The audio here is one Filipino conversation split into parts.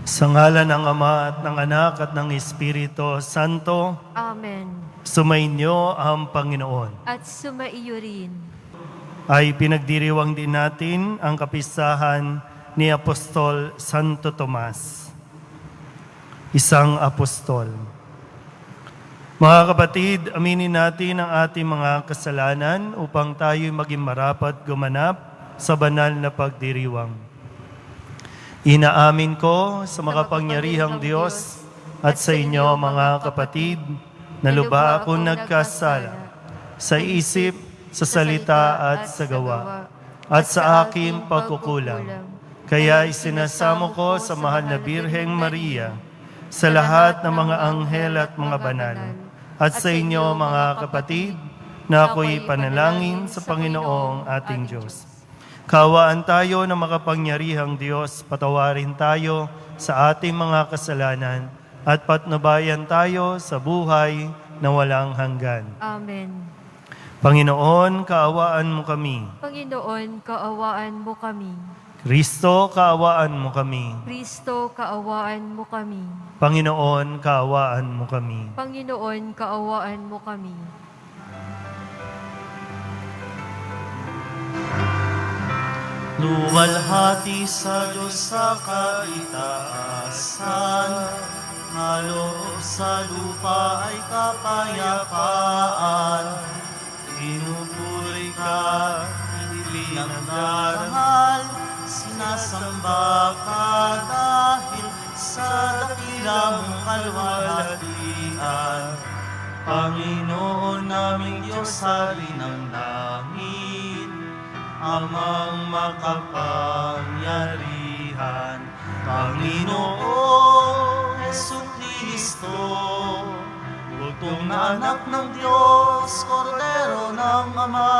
Sa ngalan ng Ama at ng Anak at ng Espiritu Santo, Amen. sumainyo ang Panginoon. At sumaiyo rin. Ay pinagdiriwang din natin ang kapistahan ni Apostol Santo Tomas, isang apostol. Mga kapatid, aminin natin ang ating mga kasalanan upang tayo'y maging marapat gumanap sa banal na pagdiriwang. Inaamin ko sa makapangyarihang Diyos at sa inyo mga kapatid na lubha akong nagkasala sa isip, sa salita at sa gawa at sa aking pagkukulang. Kaya isinasamo ko sa mahal na Birheng Maria, sa lahat ng mga anghel at mga banal, at sa inyo mga kapatid na ako'y panalangin sa Panginoong ating Diyos. Kaawaan tayo ng makapangyarihang Diyos, patawarin tayo sa ating mga kasalanan at patnubayan tayo sa buhay na walang hanggan. Amen. Panginoon, kaawaan mo kami. Panginoon, kaawaan mo kami. Kristo, kaawaan mo kami. Kristo, kaawaan mo kami. Panginoon, kaawaan mo kami. Panginoon, kaawaan mo kami. Luwalhati sa Diyos sa kaitaasan, kaloob sa lupa ay kapayapaan. Pinupuri ka, pinagdarahal, sinasamba ka dahil sa dakila mong kalwalhatian. Panginoon naming Diyos, Hari ng langit, Amang makapangyarihan, Panginoong Jesucristo, bugtong na anak ng Diyos, Kordero ng Ama,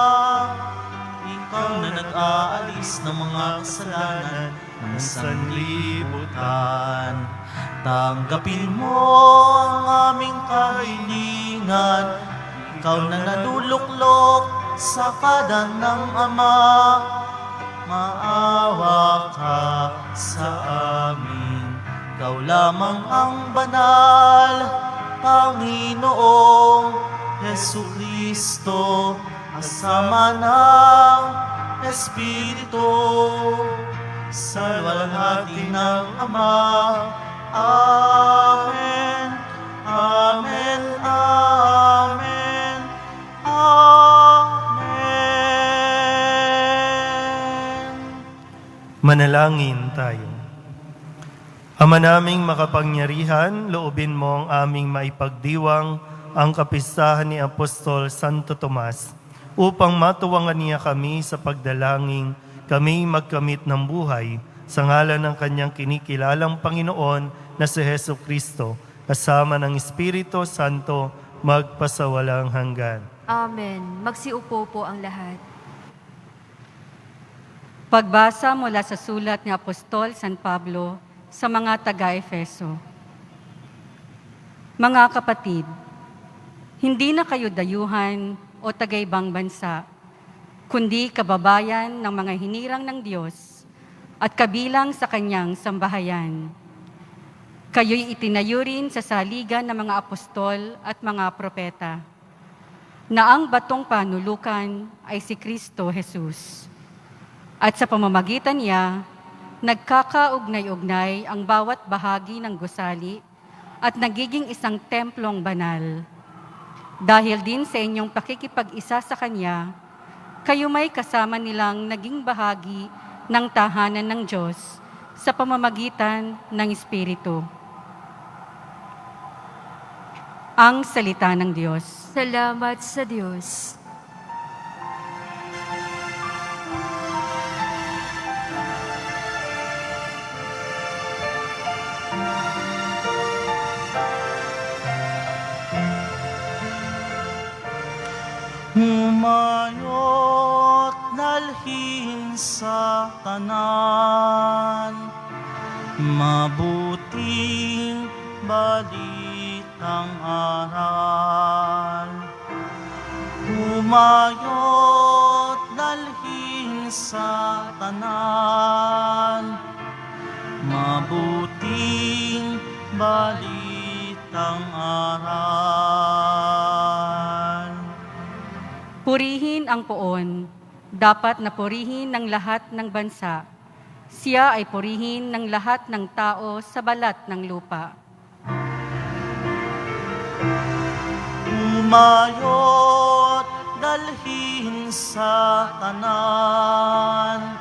ikaw na nag-aalis ng mga kasalanan ng sanlibutan. Tanggapin mo ang aming kahilingan, ikaw na naluluklok sa kadan ng Ama, maawa ka sa amin. Ikaw lamang ang banal, Panginoong Jesucristo, kasama ng Espiritu, sa luwalhati ng Ama. Amen. Amen. Amen. Manalangin tayo. Ama naming makapangyarihan, loobin mo ang aming maipagdiwang ang kapistahan ni Apostol Santo Tomas upang matuwangan niya kami sa pagdalangin kami magkamit ng buhay sa ngalan ng kanyang kinikilalang Panginoon na si Hesus Kristo, kasama ng Espiritu Santo, magpasawalang hanggan. Amen. Magsiupo po ang lahat. Pagbasa mula sa sulat ni Apostol San Pablo sa mga taga-Efeso. Mga kapatid, hindi na kayo dayuhan o taga-ibang bansa, kundi kababayan ng mga hinirang ng Diyos at kabilang sa kanyang sambahayan. Kayo'y itinayo rin sa saligan ng mga apostol at mga propeta, na ang batong panulukan ay si Kristo Jesus. At sa pamamagitan niya, nagkakaugnay-ugnay ang bawat bahagi ng gusali at nagiging isang templong banal. Dahil din sa inyong pakikipag-isa sa Kanya, kayo may kasama nilang naging bahagi ng tahanan ng Diyos sa pamamagitan ng Espiritu. Ang salita ng Diyos. Salamat sa Diyos. Humayot nalhin sa tanan, mabuting balitang aral. Humayot sa tanan, mabuti balitang aral. Purihin ang poon, dapat na purihin ng lahat ng bansa. Siya ay purihin ng lahat ng tao sa balat ng lupa. Umayot dalhin sa tanan,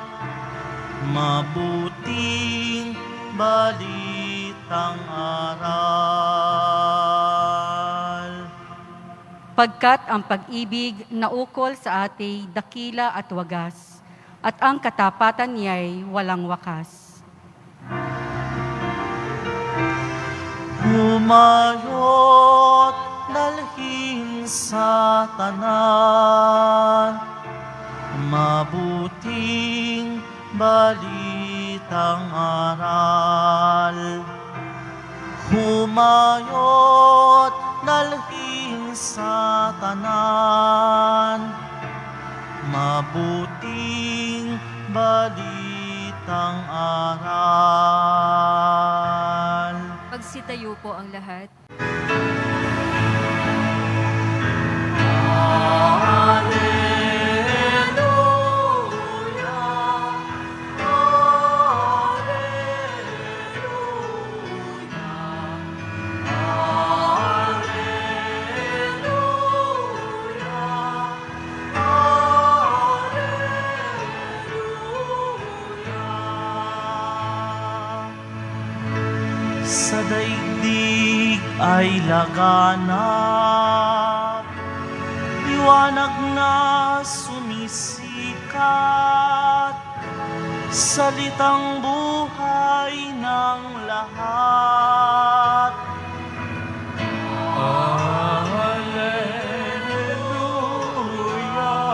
mabuting balitang aral. Pagkat ang pag-ibig na ukol sa ati dakila at wagas, at ang katapatan niya'y walang wakas. Umayot dalhin sa tanan, mabuting balitang aral. Humayot dalhin sa tanan, mabuting balitang aral. Magsitayo po ang lahat. Sa daigdig ay laganap, liwanag na sumisikat, salitang buhay ng lahat. Alleluia, Alleluia.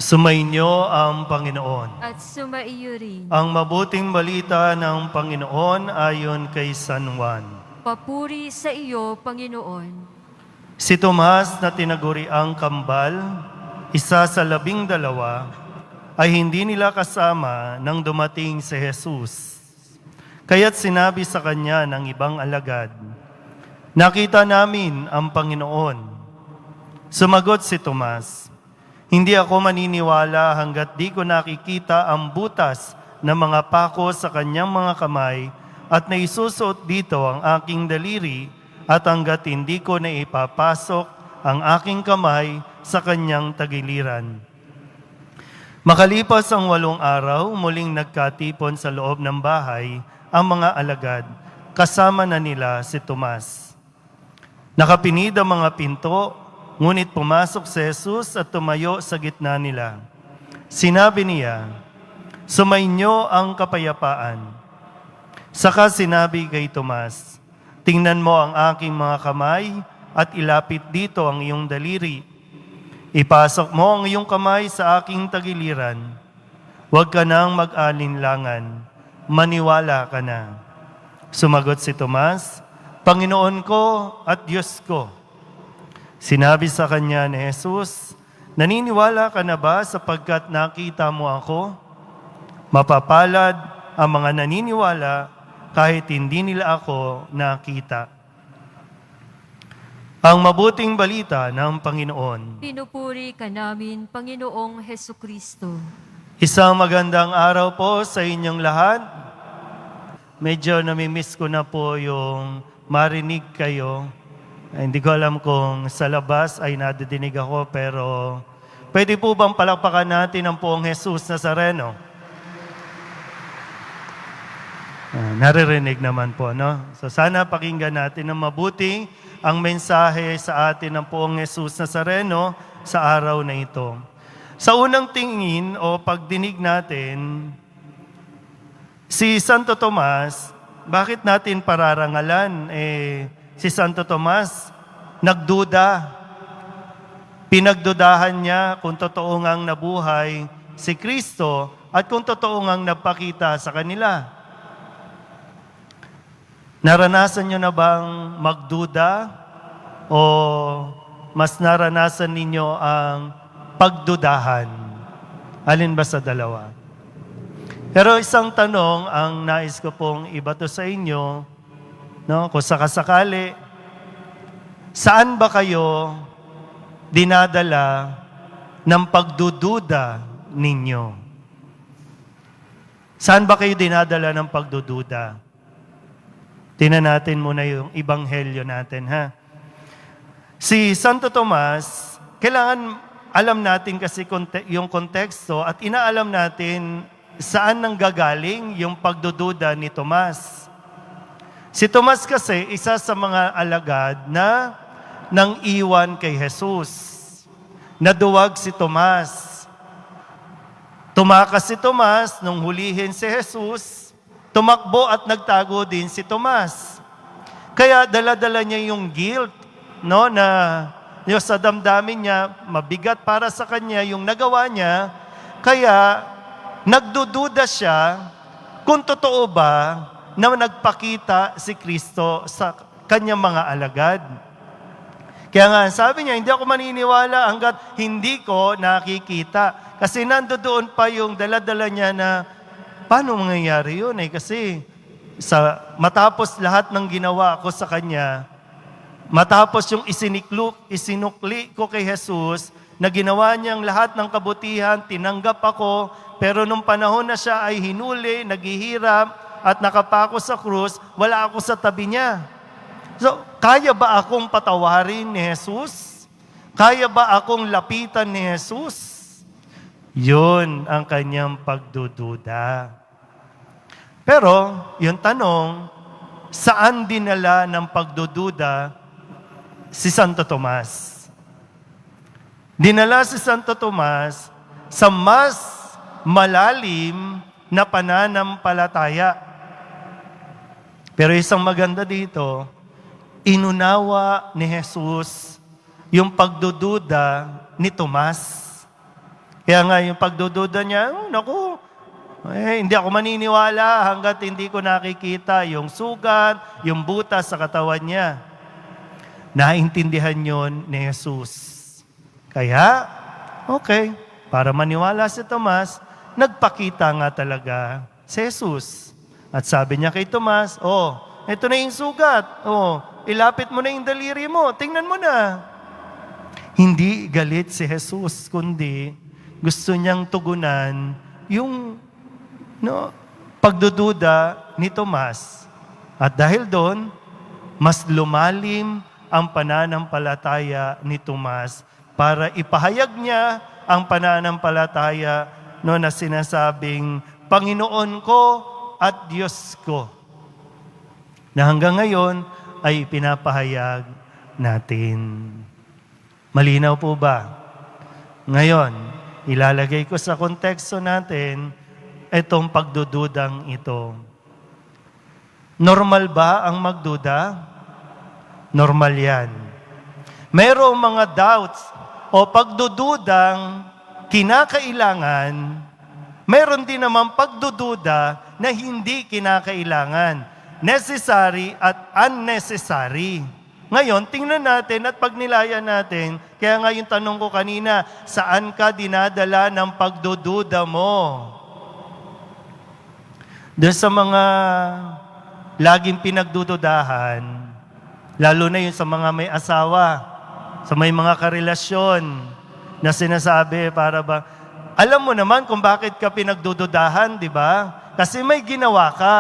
Sumainyo ang Panginoon. At sumaiyo rin. Ang mabuting balita ng Panginoon ayon kay San Juan. Papuri sa iyo, Panginoon. Si Tomas na tinaguriang kambal, isa sa 12, ay hindi nila kasama nang dumating si Jesus. Kaya't sinabi sa kanya ng ibang alagad, "Nakita namin ang Panginoon." Sumagot si Tomas, "Hindi ako maniniwala hanggat di ko nakikita ang butas ng mga pako sa kanyang mga kamay at naisusuot dito ang aking daliri at hanggat hindi ko na ipapasok ang aking kamay sa kanyang tagiliran." Makalipas ang 8 araw, muling nagkatipon sa loob ng bahay ang mga alagad, kasama na nila si Tomas. Nakapinid ang mga pinto, ngunit pumasok si Jesus at tumayo sa gitna nila. Sinabi niya, "Sumainyo ang kapayapaan." Saka sinabi kay Tomas, "Tingnan mo ang aking mga kamay at ilapit dito ang iyong daliri. Ipasok mo ang iyong kamay sa aking tagiliran. Huwag ka nang mag-alinlangan, maniwala ka na." Sumagot si Tomas, "Panginoon ko at Diyos ko." Sinabi sa kanya ni Jesus, "Naniniwala ka na ba sapagkat nakita mo ako? Mapapalad ang mga naniniwala kahit hindi nila ako nakita." Ang mabuting balita ng Panginoon. Pinupuri ka namin, Panginoong Hesukristo. Isang magandang araw po sa inyong lahat. Medyo namimiss ko na po yung marinig kayo. Hindi ko alam kung sa labas ay nadidinig ako, pero pwede po bang palakpakan natin ang poong Jesus Nazareno? Naririnig naman po, no? So sana pakinggan natin ng mabuti ang mensahe sa atin ng poong Jesus Nazareno sa araw na ito. Sa unang tingin o pagdinig natin, si Santo Tomas, bakit natin pararangalan? Si Santo Tomas, nagduda. Pinagdudahan niya kung totoo ngang nabuhay si Kristo at kung totoo ngang nagpakita sa kanila. Naranasan nyo na bang magduda o mas naranasan ninyo ang pagdudahan? Alin ba sa dalawa? Pero isang tanong ang nais ko pong ibato sa inyo, no? Kung sakasakali, saan ba kayo dinadala ng pagdududa ninyo? Saan ba kayo dinadala ng pagdududa? Tingnan natin muna yung ebanghelyo natin, ha? Si Santo Tomas, kailangan alam natin kasi yung konteksto at inaalam natin saan nanggagaling yung pagdududa ni Tomas. Si Tomas kasi, isa sa mga alagad na nang iwan kay Jesus. Naduwag si Tomas. Tumakas si Tomas nung hulihin si Jesus. Tumakbo at nagtago din si Tomas. Kaya dala-dala niya yung guilt, no, na yung sa damdamin niya, mabigat para sa kanya yung nagawa niya. Kaya nagdududa siya kung totoo ba na nagpakita si Kristo sa kanyang mga alagad. Kaya nga, sabi niya, hindi ako maniniwala hanggat hindi ko nakikita. Kasi nandoon pa yung dala-dala niya na, paano mangyayari yun? Kasi matapos lahat ng ginawa ko sa Kanya, matapos yung isinukli ko kay Jesus, na ginawa niyang lahat ng kabutihan, tinanggap ako, pero nung panahon na siya ay hinuli, naghihirap, at nakapako sa krus, wala ako sa tabi niya. So, kaya ba akong patawarin ni Jesus? Kaya ba akong lapitan ni Jesus? Yun ang kanyang pagdududa. Pero, yung tanong, saan dinala ng pagdududa si Santo Tomas? Dinala si Santo Tomas sa mas malalim na pananampalataya. Pero isang maganda dito, inunawa ni Jesus yung pagdududa ni Tomas. Kaya nga yung pagdududa niya, naku, hindi ako maniniwala hanggat hindi ko nakikita yung sugat, yung butas sa katawan niya. Naintindihan yon ni Jesus. Kaya, okay, para maniwala si Tomas, nagpakita nga talaga si Jesus. At sabi niya kay Tomas, ito na yung sugat. Ilapit mo na yung daliri mo. Tingnan mo na. Hindi galit si Jesus, kundi gusto niyang tugunan yung pagdududa ni Tomas. At dahil doon, mas lumalim ang pananampalataya ni Tomas para ipahayag niya ang pananampalataya na sinasabing, Panginoon ko at Diyos ko. Na hanggang ngayon ay pinapahayag natin. Malinaw po ba? Ngayon, ilalagay ko sa konteksto natin itong pagdududang ito. Normal ba ang magduda? Normal yan. Mayroong mga doubts o pagdududang kinakailangan, mayroon din naman pagdududa na hindi kinakailangan. Necessary at unnecessary. Ngayon, tingnan natin at pagnilayan natin, kaya nga yung tanong ko kanina, saan ka dinadala ng pagdududa mo? Doon sa mga laging pinagdududahan, lalo na yung sa mga may asawa, sa may mga karelasyon na sinasabi para ba, alam mo naman kung bakit ka pinagdududahan, di ba? Kasi may ginawa ka.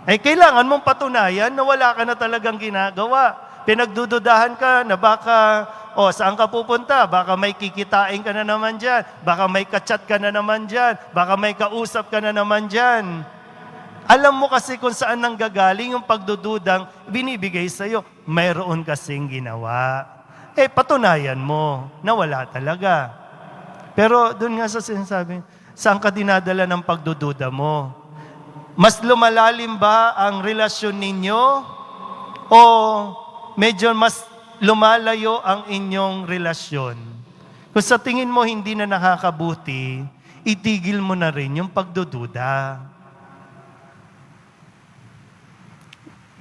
Kailangan mong patunayan na wala ka na talagang ginagawa. Pinagdududahan ka na baka, saan ka pupunta? Baka may kikitain ka na naman dyan. Baka may kachat ka na naman dyan. Baka may kausap ka na naman dyan. Alam mo kasi kung saan nanggagaling yung pagdududang binibigay sa'yo. Mayroon kasing ginawa. Patunayan mo na wala talaga. Pero doon nga sa sinasabi, saan ka dinadala ng pagdududa mo? Mas lumalalim ba ang relasyon ninyo? O medyo mas lumalayo ang inyong relasyon? Kung sa tingin mo hindi na nakakabuti, itigil mo na rin yung pagdududa.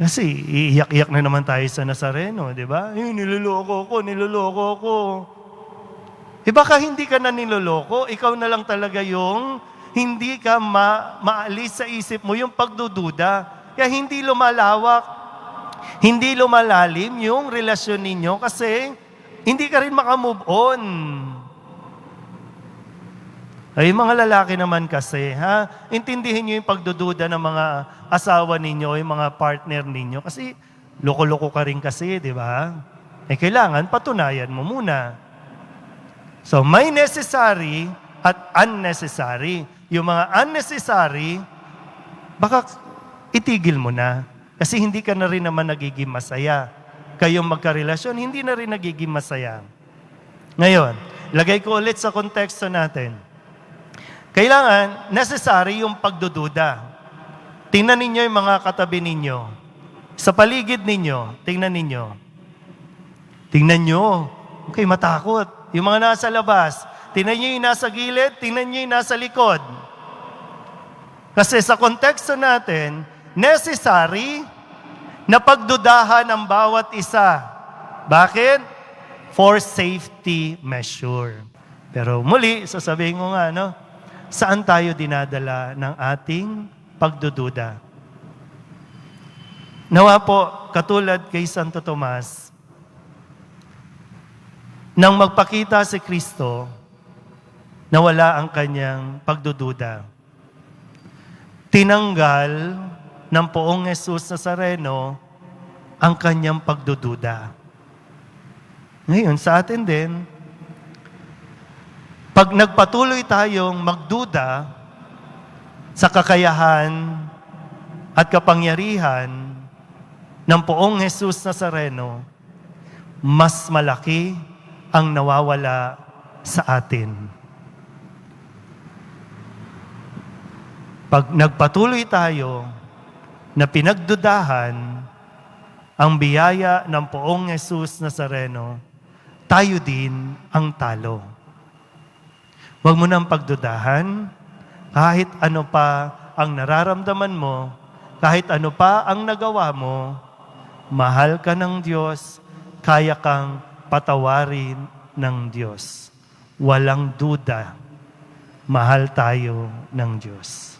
Kasi iiyak-iyak na naman tayo sa Nazareno, di ba? Niloloko ko. Baka hindi ka na niloloko, ikaw na lang talaga yung hindi ka maalis sa isip mo yung pagdududa. Kaya hindi lumalawak, hindi lumalalim yung relasyon ninyo kasi hindi ka rin makamove on. Ay, mga lalaki naman kasi, intindihin nyo yung pagdududa ng mga asawa ninyo, yung mga partner ninyo. Kasi, loko-loko ka rin kasi, di ba? Kailangan patunayan mo muna. So, may necessary at unnecessary. Yung mga unnecessary, baka itigil mo na. Kasi hindi ka na rin naman nagiging masaya. Kayong magkarelasyon, hindi na rin nagiging masaya. Ngayon, lagay ko ulit sa konteksto natin. Kailangan, necessary yung pagdududa. Tingnan ninyo yung mga katabi ninyo. Sa paligid ninyo, tingnan ninyo. Tingnan nyo. Okay, matakot. Yung mga nasa labas, tingnan nyo yung nasa gilid, tingnan nyo yung nasa likod. Kasi sa konteksto natin, necessary na pagdudahan ang bawat isa. Bakit? For safety measure. Pero muli, sasabihin ko nga, saan tayo dinadala ng ating pagdududa? Nawa po, katulad kay Santo Tomas, nang magpakita si Kristo, nawala ang kanyang pagdududa. Tinanggal ng poong Jesus Nazareno ang kanyang pagdududa. Ngayon, sa atin din, pag nagpatuloy tayong magduda sa kakayahan at kapangyarihan ng poong Jesus Nazareno, mas malaki ang nawawala sa atin. Pag nagpatuloy tayo na pinagdudahan ang biyaya ng poong Jesus Nazareno, tayo din ang talo. Huwag mo nang pagdudahan, kahit ano pa ang nararamdaman mo, kahit ano pa ang nagawa mo, mahal ka ng Diyos, kaya kang patawarin ng Diyos. Walang duda, mahal tayo ng Diyos.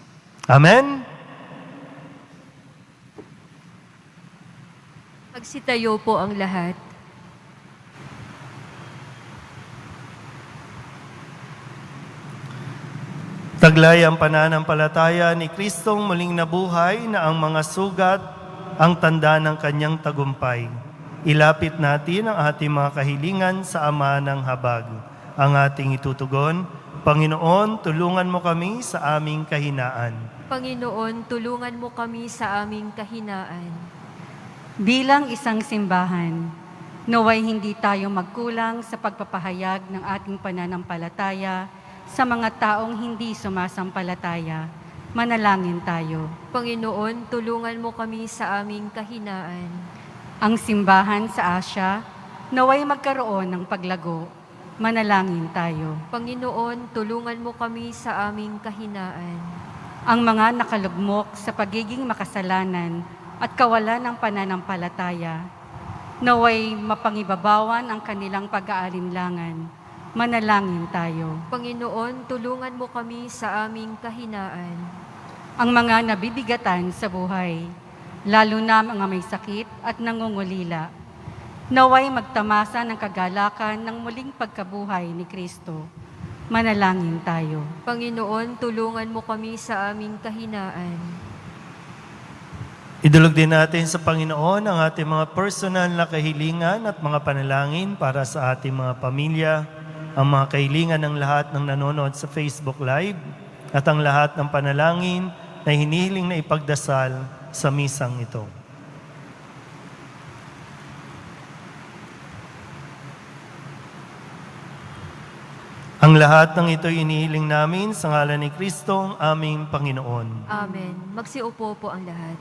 Amen? Magsitayo po ang lahat. Taglay ang pananampalataya ni Kristong muling nabuhay na ang mga sugat ang tanda ng kanyang tagumpay. Ilapit natin ang ating mga kahilingan sa Ama ng Habag. Ang ating itutugon, Panginoon, tulungan mo kami sa aming kahinaan. Panginoon, tulungan mo kami sa aming kahinaan. Bilang isang simbahan, naway hindi tayo magkulang sa pagpapahayag ng ating pananampalataya sa mga taong hindi sumasampalataya. Manalangin tayo. Panginoon, tulungan mo kami sa aming kahinaan. Ang simbahan sa Asya, naway magkaroon ng paglago. Manalangin tayo. Panginoon, tulungan mo kami sa aming kahinaan. Ang mga nakalugmok sa pagiging makasalanan at kawalan ng pananampalataya, naway mapangibabawan ang kanilang pag-aalinlangan. Manalangin tayo. Panginoon, tulungan mo kami sa aming kahinaan. Ang mga nabibigatan sa buhay, lalo na mga may sakit at nangungulila, naway magtamasa ng kagalakan ng muling pagkabuhay ni Kristo. Manalangin tayo. Panginoon, tulungan mo kami sa aming kahinaan. Idulog din natin sa Panginoon ang ating mga personal na kahilingan at mga panalangin para sa ating mga pamilya, ang mga kahilingan ng lahat ng nanonood sa Facebook Live, at ang lahat ng panalangin na hinihiling na ipagdasal sa misang ito. Ang lahat ng ito inihiling namin sa ngalan ni Kristo, ang aming Panginoon. Amen. Magsiupo po ang lahat.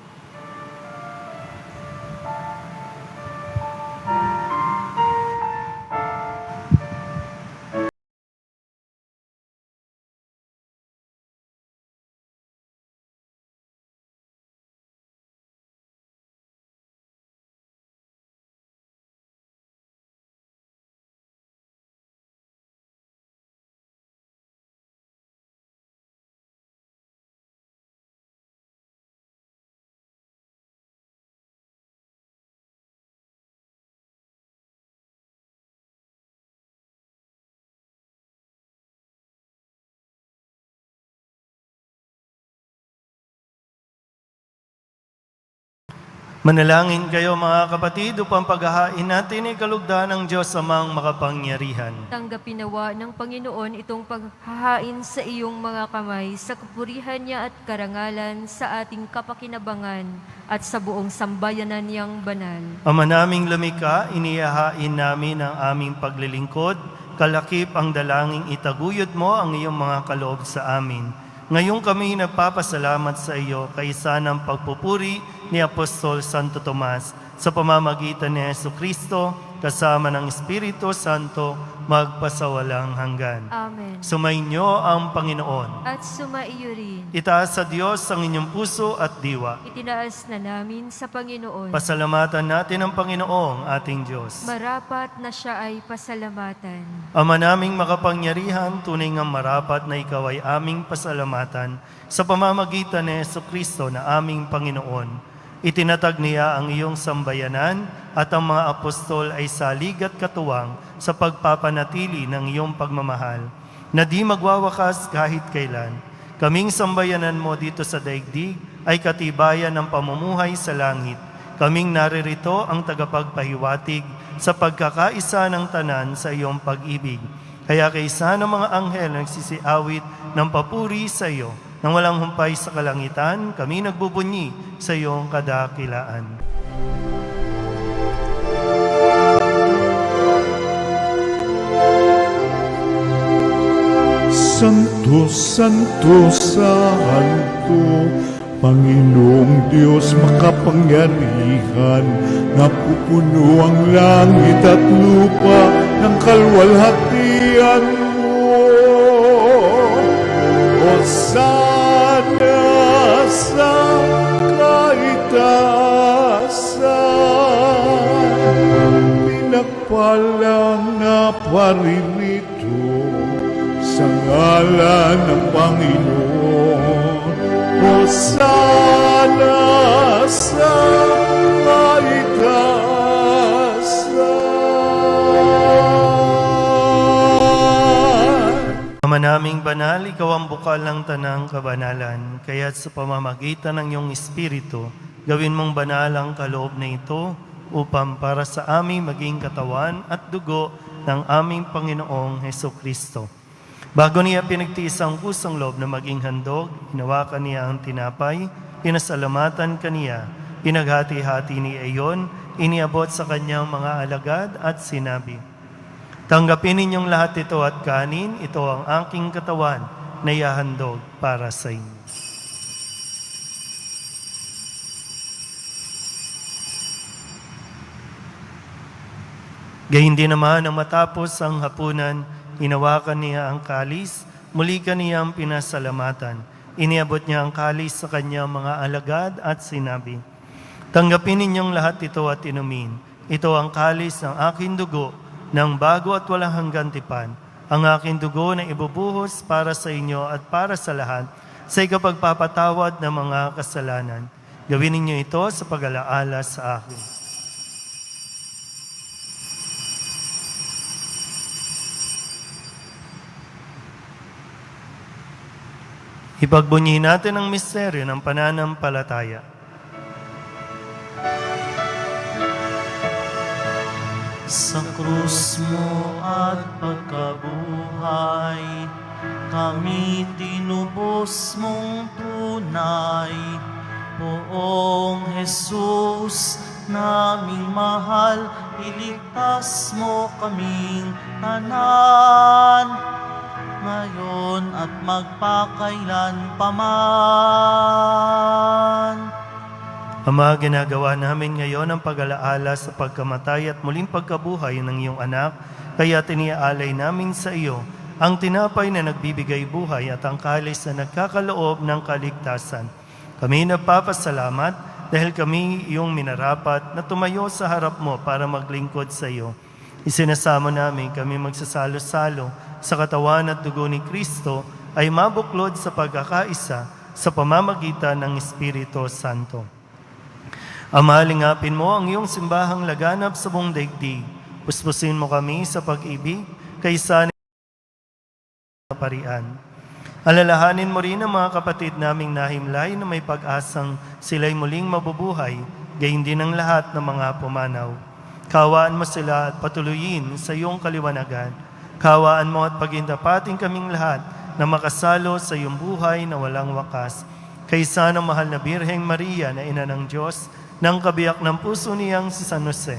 Manalangin kayo mga kapatid upang paghahain natin ay kalugdan ng Diyos amang makapangyarihan. Tanggapin nawa ng Panginoon itong paghahain sa iyong mga kamay sa kapurihan niya at karangalan sa ating kapakinabangan at sa buong sambayanan niyang banal. Ama naming lumikha, inihahain namin ang aming paglilingkod. Kalakip ang dalangin itaguyod mo ang iyong mga kaloob sa amin. Ngayon kami nagpapasalamat sa iyo kaysa ng pagpupuri ni Apostol Santo Tomas sa pamamagitan ni Jesucristo kasama ng Espiritu Santo magpasawalang hanggan. Amen. Sumainyo ang Panginoon. At sumaiyo rin. Itaas sa Diyos ang inyong puso at diwa. Itinaas na namin sa Panginoon. Pasalamatan natin ang Panginoong ating Diyos. Marapat na siya ay pasalamatan. Ama naming makapangyarihan, tunay ngang marapat na ikaw ay aming pasalamatan sa pamamagitan ni Jesucristo na aming Panginoon. Itinatag niya ang iyong sambayanan at ang mga apostol ay salig at katuwang sa pagpapanatili ng iyong pagmamahal na di magwawakas kahit kailan. Kaming sambayanan mo dito sa daigdig ay katibayan ng pamumuhay sa langit. Kaming naririto ang tagapagpahiwatig sa pagkakaisa ng tanan sa iyong pag-ibig. Kaya kaysa ng mga anghel nagsisiawit ng papuri sa iyo, nang walang humpay sa kalangitan, kami nagbubunyi sa iyong kadakilaan. Santo, Santo, Santo, Panginoong Diyos makapangyarihan, napupuno ang langit at lupa ng kalwalhatian mo. Hosana sa kaitaasan, pinagpalang na paririto sa ngalan ng Panginoon. Hosana sa kaitaasan. Ama naming banal, ikaw ang bukal ng tanang kabanalan, kaya't sa pamamagitan ng iyong Espiritu, gawin mong banal ang kaloob na ito upang para sa aming maging katawan at dugo ng aming Panginoong Hesukristo. Bago niya pinagtiis ang pusang loob na maging handog, hinawakan niya ang tinapay, pinasalamatan kaniya, pinaghati-hati ni iyon, iniabot sa kanyang mga alagad at sinabi, "Tanggapin ninyong lahat ito at kanin, ito ang aking katawan na ihahandog para sa inyo." Gayun din naman ang matapos ang hapunan, hinawakan niya ang kalis, muli kaniyang pinasalamatan. Iniabot niya ang kalis sa kanyang mga alagad at sinabi, "Tanggapin ninyong lahat ito at inumin. Ito ang kalis ng aking dugo, ng bago at walang hanggang tipan, ang aking dugo na ibubuhos para sa inyo at para sa lahat, sa ikapagpapatawad ng mga kasalanan. Gawin ninyo ito sa pag-alaala sa akin." Ipagbunyi natin ang misteryo ng pananampalataya. Sa krus mo at pagkabuhay, kami tinubos mong tunay. Poong Jesus, naming mahal, iligtas mo kaming tanan, ngayon at magpakailan paman. Ama, ginagawa namin ngayon ang pag-alaala sa pagkamatay at muling pagkabuhay ng iyong anak, kaya tiniaalay namin sa iyo ang tinapay na nagbibigay buhay at ang kalis na nagkakaloob ng kaligtasan. Kami nagpapasalamat dahil kami iyong minarapat na tumayo sa harap mo para maglingkod sa iyo. Isinasamo namin kami magsasalo-salo sa katawan at dugo ni Kristo ay mabuklod sa pagkakaisa sa pamamagitan ng Espiritu Santo. Ama, lingapin mo ang iyong simbahang laganap sa buong daigdig. Puspusin mo kami sa pag-ibig kaysa ng kaparian. Alalahanin mo rin ang mga kapatid naming nahimlay na may pag-asang sila'y muling mabubuhay gayon din ang lahat ng mga pumanaw. Kawaan mo sila at patuloyin sa iyong kaliwanagan. Kawaan mo at pagindapating kaming lahat na makasalo sa iyong buhay na walang wakas. Kaysa ng mahal na Birheng Maria na ina ng Diyos, ng kabiyak ng puso niyang si San Jose.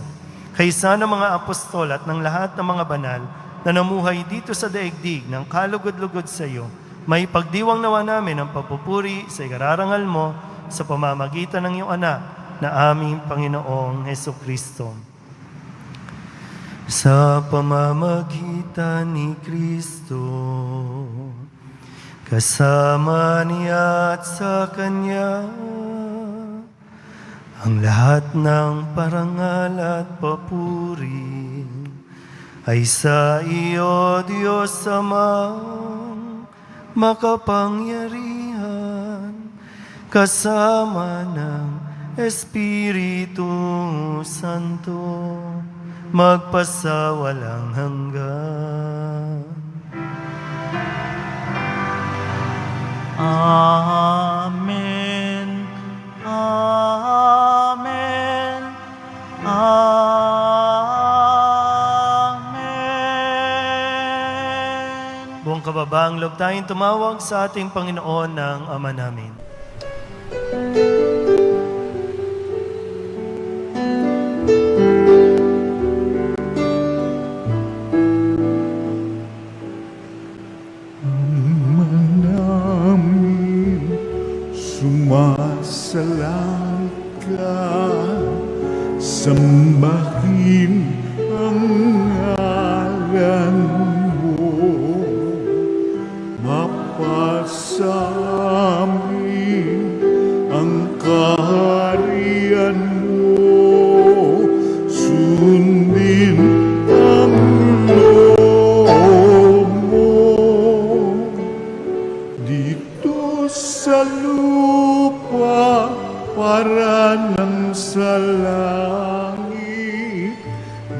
Kaysa ng mga apostol at ng lahat ng mga banal na namuhay dito sa daigdig ng kalugod-lugod sa iyo, may pagdiwang nawa namin ang pagpupuri sa ikararangal mo sa pamamagitan ng iyong anak na aming Panginoong Hesukristo. Sa pamamagitan ni Kristo, kasama niya at sa Kanya, ang lahat ng parangal at papuri ay sa iyo, Diyos Amang makapangyarihan, kasama ng Espiritu Santo, magpasawalang hanggan. Amen. Amen. Amen. Buong kababaang loob tayong tumawag sa ating Panginoon ng Ama namin. Namin sumasalangit ka, sambahin ang ngalan mo, mapasamin ang kaharian mo, sundin ang loob mo dito sa lupa para ng sa langit.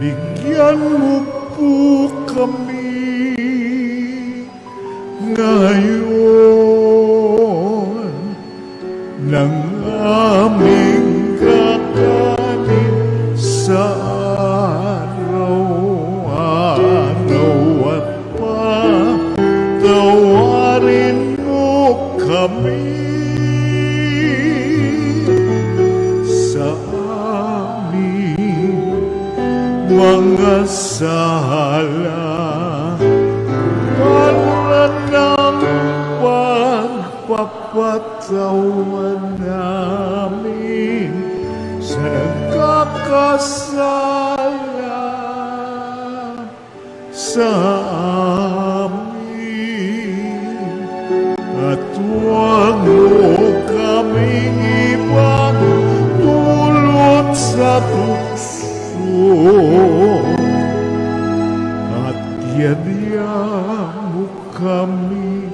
Bigyan mo po kami ngayon ng aming kakanin sa araw-araw at patawarin mo kami sa aming mga sala, para ng pagpapatawan namin sa nagkakasala sa amin. At huwag mo kaming ipagdulot sa tukso, at yadya mo kami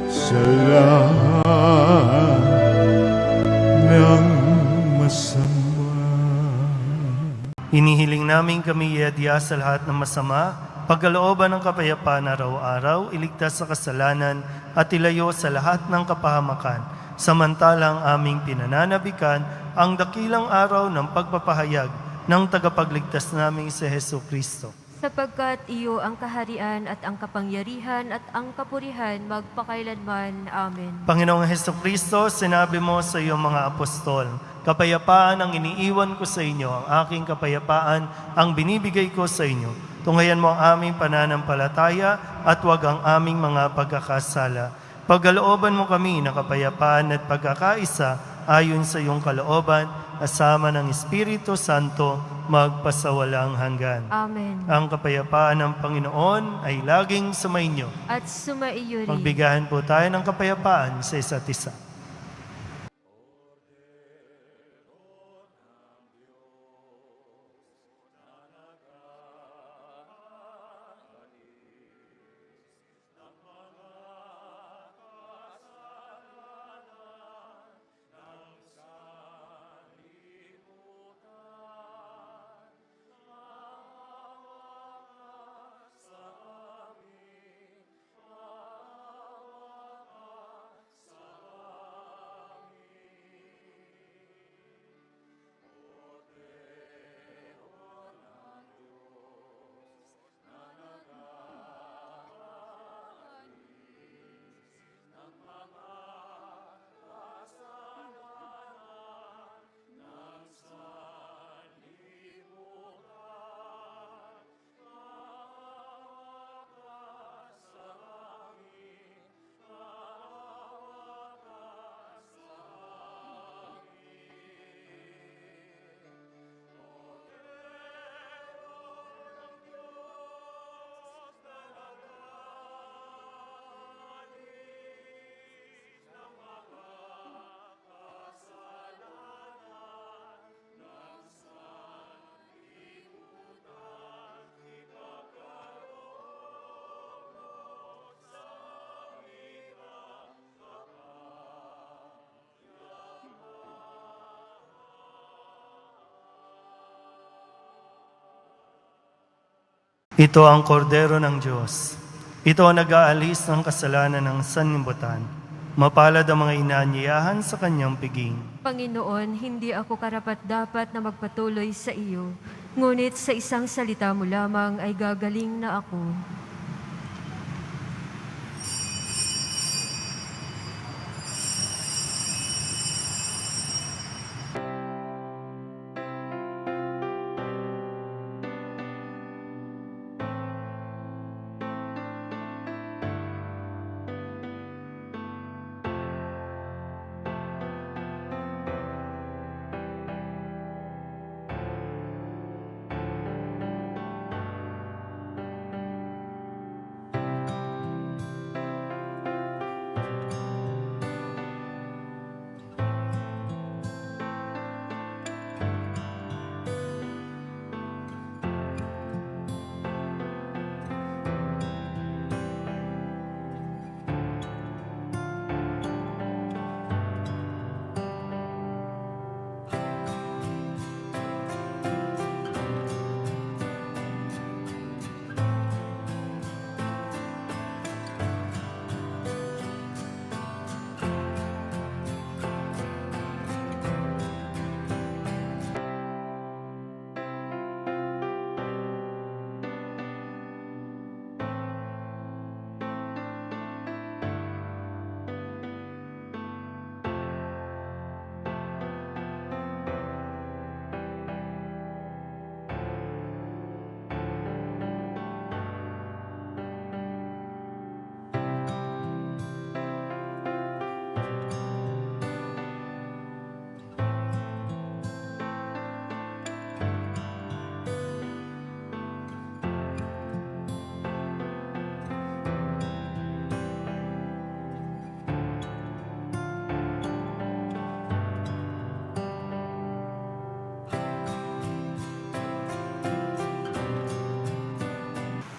sa lahat ng masama. Hinihiling namin kami iadya sa lahat ng masama, pagkalooban ng kapayapaan araw-araw, iligtas sa kasalanan at ilayo sa lahat ng kapahamakan, samantalang aming pinananabikan ang dakilang araw ng pagpapahayag ng tagapagligtas naming si Hesukristo. Sapagkat iyo ang kaharian at ang kapangyarihan at ang kapurihan magpakailanman. Amen. Panginoong Hesukristo, sinabi mo sa iyong mga apostol, kapayapaan ang iniiwan ko sa inyo, ang aking kapayapaan ang binibigay ko sa inyo. Tunghayan mo ang aming pananampalataya at huwag ang aming mga pagkakasala. Pagkalooban mo kami ng kapayapaan at pagkakaisa ayon sa iyong kalooban, asama ng Espiritu Santo, magpasawalang hanggan. Amen. Ang kapayapaan ng Panginoon ay laging sumainyo. At sumaiyo rin. Magbigayan po tayo ng kapayapaan sa isa't isa. Ito ang kordero ng Diyos. Ito ang nag-aalis ng kasalanan ng sanlibutan. Mapalad ang mga inaanyayahan sa kanyang piging. Panginoon, hindi ako karapat-dapat na magpatuloy sa iyo, ngunit sa isang salita mo lamang ay gagaling na ako.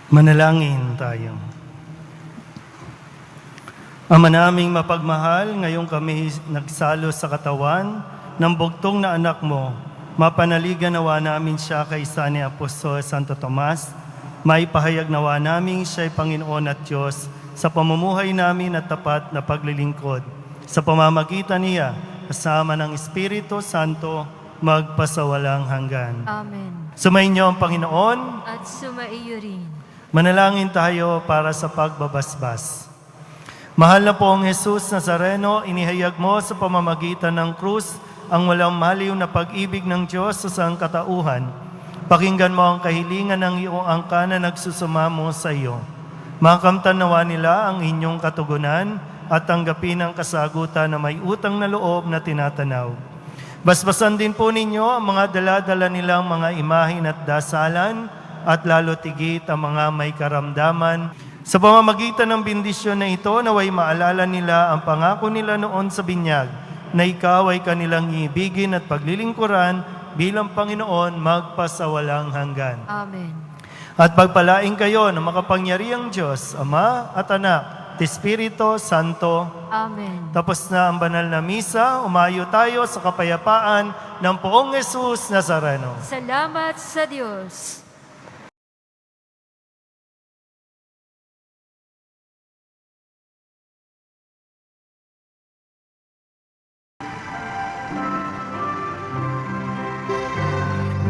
Manalangin tayo. Ama naming mapagmahal, ngayong kami nagsalo sa katawan ng bugtong na anak mo, mapanaligan nawa namin siya kaysa ni Apostol Santo Tomas, maipahayag nawa namin siya'y Panginoon at Diyos sa pamumuhay namin at tapat na paglilingkod. Sa pamamagitan niya, kasama ng Espiritu Santo, magpasawalang hanggan. Amen. Sumainyo ang Panginoon. At sumaiyo rin. Manalangin tayo para sa pagbabasbas. Mahal na pong Jesus Nazareno, inihayag mo sa pamamagitan ng krus ang walang maliw na pag-ibig ng Diyos sa sangkatauhan. Pakinggan mo ang kahilingan ng iyong angka na nagsusumamo sa iyo. Makamtan nawa nila ang inyong katugunan at tanggapin ang kasagutan na may utang na loob na tinatanaw. Basbasan din po ninyo ang mga dala-dala nilang mga imahin at dasalan at lalo tigit ang mga may karamdaman. Sa pamamagitan ng bendisyon na ito, naway maalala nila ang pangako nila noon sa binyag, na ikaw ay kanilang iibigin at paglilingkuran bilang Panginoon magpasawalang hanggan. Amen. At pagpalaing kayo ng makapangyarihang Diyos, Ama at Anak, at Espiritu Santo. Amen. Tapos na ang banal na misa, umayo tayo sa kapayapaan ng Poong Jesus Nazareno. Salamat sa Diyos.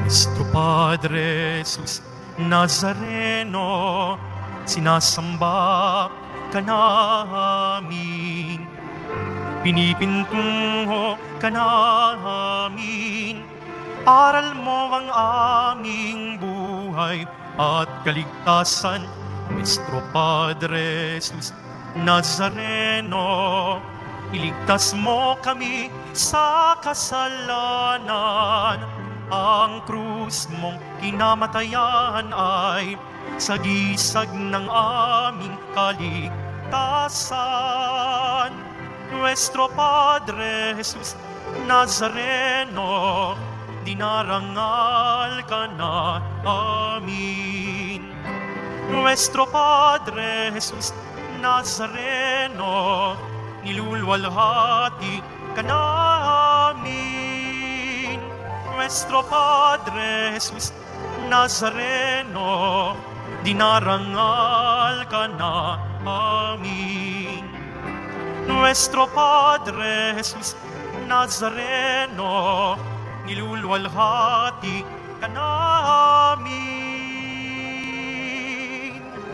Nuestro Padre Jesus Nazareno, sinasamba ka namin, pinipintungo ka namin, aral mo ang aming buhay at kaligtasan. Nuestro Padre Jesus Nazareno, iligtas mo kami sa kasalanan. Ang krus mong kinamatayan ay sagisag ng aming kaligtasan. Nuestro Padre Jesus Nazareno, dinarangal ka na amin. Nuestro Padre Jesus Nazareno, nilulwalhati ka namin. Nuestro Padre Jesus Nazareno, dinarangal ka na amin. Nuestro Padre Jesus Nazareno, niluluwalhati ka namin.